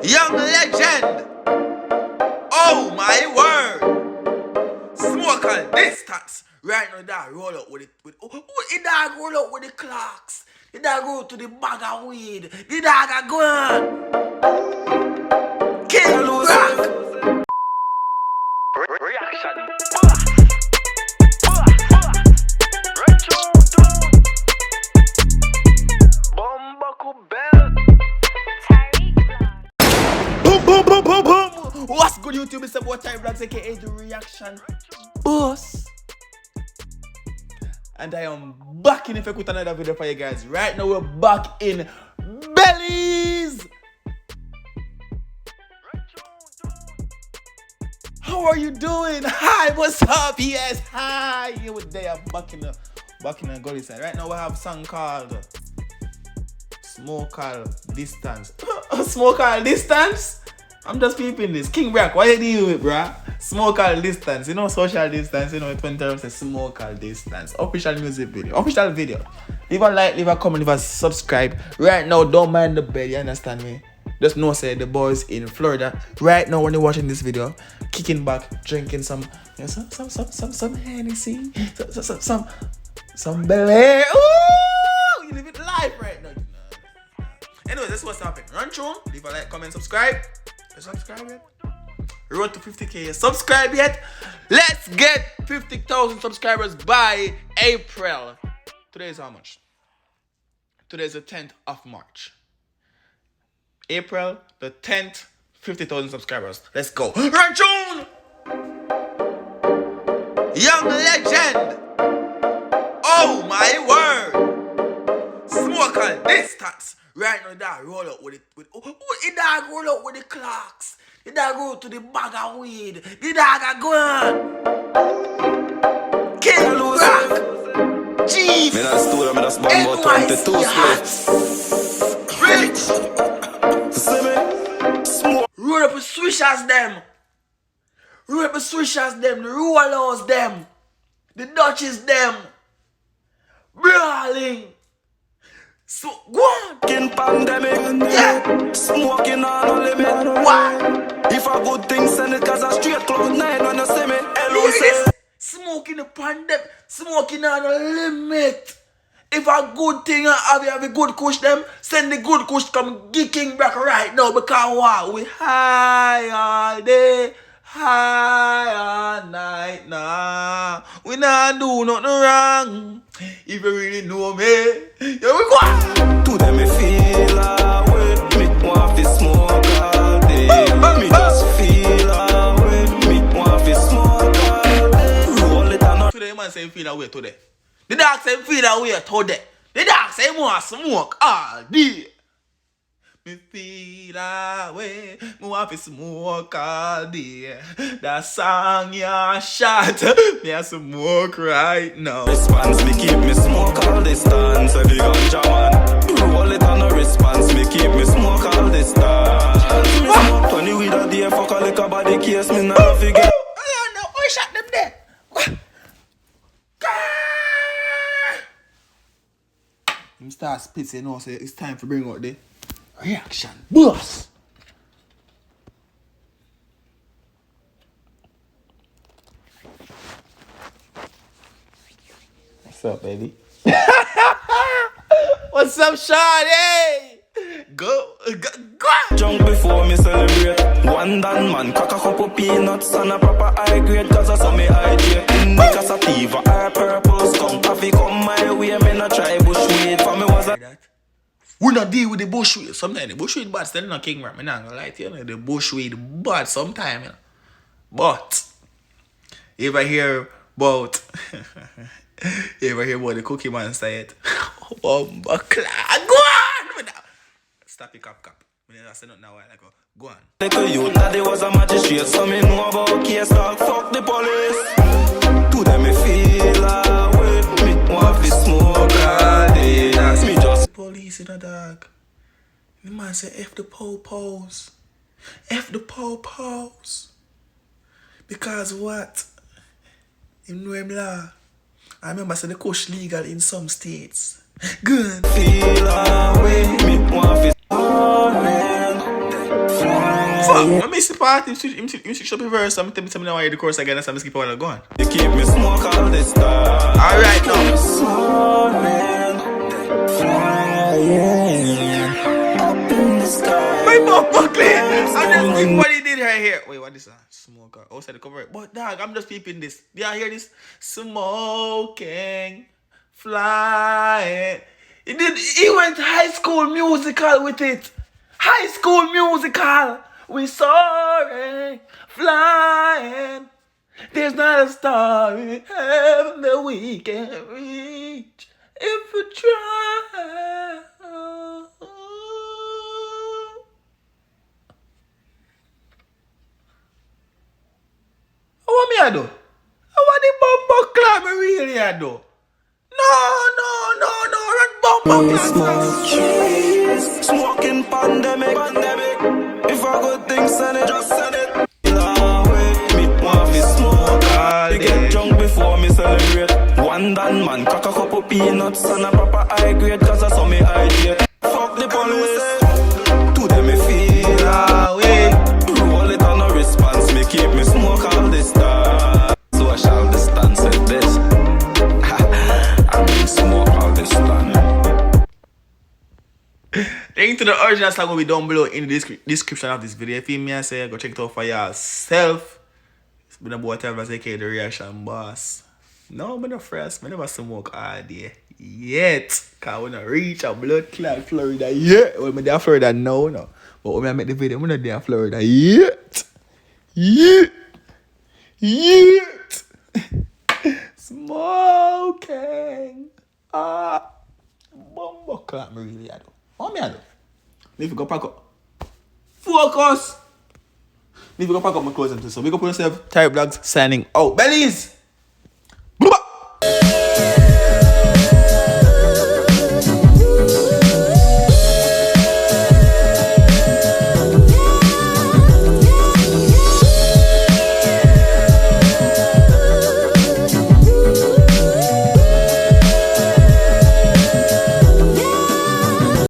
Young legend. Oh my word. Smokal distance. Right now, dog roll up with it. The dog roll up with the clocks. The dog go to the bag of weed. The dog a go on. Kill Brack. Reaction. Boom, boom, boom, boom. What's good, YouTube? It's about TyrekeReacts, aka the reaction boss. And I am back in effect with another video for you guys. Right now, we're back in Belize. How are you doing? Hi, what's up? Yes, hi. You were there back in the gully side. Right now, we have a song called Smokal Distance. Smokal Distance? I'm just peeping this. King Brack, what you doing with, bruh? Smokal Distance. You know, social distance. You know, when terms say Smokal Distance. Official music video. Official video. Leave a like, leave a comment, leave a subscribe. Right now, don't mind the bed. You understand me? Just know, say the boys in Florida. Right now, when you're watching this video, kicking back, drinking some Hennessy, some Belize. Ooh, you live it live right now. Anyway, this is what's happening. Run through, leave a like, comment, subscribe. You subscribe yet? Road to 50K. Subscribe yet? Let's get 50,000 subscribers by April. Today is how much? Today is the 10th of March. April the 10th, 50,000 subscribers. Let's go. Run tune! Young legend. Oh my word. Smokal distance. Right now, dog roll up with it. The dog roll up with the clocks. The dog go to the bag of weed. The dog a go on. Kill Brack. Chief. Me not stool, me just bomb about 22 splits. Rich. Roll up with swishers them. Roll up with swishers them. The rollers them. The Dutches them. Brawling. So go on. In pandemic, Yeah. smoking on no limit. Why? If a good thing send it cause a straight cloud 9 when you see me. Hello, Look at say. this. Smoking the pandemic. Smoking on a limit. If a good thing have a good kush them, send the good kush come get King Brack right now because wow, we high all day, high all night now. We not do nothing wrong. If you really know me, here we go. To them me feel away. Me want to smoke all day. Me just feel away. Me want to smoke all day. Roll it and Today man say feel away today. The dog say feel away today. The dog say want smoke all day. Me feel away, me want to smoke all day. That song you shot, me a smoke right now. response, me keep me smoke all distance. Every ganja man. Roll it on a response, me keep me smoke all distance. Me smoke 20 weed a day, fuck a lick a body case, me not forget. Oh no, who shot them there? Him start spits, you know, so it's time to bring out the reaction boss. What's up, baby? What's up, Shawty? Go. Junk before me celebrate. One done man, crack a couple peanuts and a proper high grade. Cause I saw me hydrate. Indica sativa, eye purple skunk. Coffee come my way, me not try bushweed. For me was a We not deal with the bushweed. Sometimes the bushweed bad, still not King Brack. Me not gonna lie to you, the bushweed bad sometimes, you know. But if I hear about the cookie man say it, Bumba Clan, go on! Stop it, cap. Me not say nothing now, like go on. little youth that they was a magistrate. So me know about case dog, fuck the police. To them me feel away. Me want to smoke all day. That's me just Police in the dog. The man say F the po-pos. F the po-pos. Because what? Him know him law. I remember say the kush legal in some states. Good. feel away. Me want to fuck? Let me see part. You should up your verse. I'm telling me now I hear the chorus again. That's how I skip all gone. You keep me smoke all this time. Alright now. Soaring, flying, up in the sky. My mom buckling. I'm just peeping what he did right here. Wait, what is that? Smoker. Outside the cover. But dog, I'm just peeping this. Do y'all hear this? Smoking, flying. He went High School Musical with it. High School Musical. We soaring, flying. There's not a star in heaven that we can reach if we try. What me I do? What the bumbo clap me really I do? No, run bumbo clap. Smoking pandemic. If I good things send it, just send it. Away, me want to smoke. You get drunk before me celebrate. One done man, crack a couple peanuts and a proper high grade, cause I saw me hydrate. Fuck the police. To them me feel away. Roll it on a response, me keep me smoke all this time. Social distance with this. I mean smoke all this time. Link to the original song will be down below in the description of this video. If you me I say go check it out for yourself. It's been about time as aka the reaction boss. No, I'm not first. I never smoke all day yet. Cause when I reach a blood clot Florida yet. Well, I'm there Florida now, no. But when I make the video, I'm not there Florida yet. Smoking. Bumbo clot me really I do. What me I do? Need to go pack up. Focus. Need to go pack up my clothes and so we go put yourself TyrekeReacts signing out. Belize.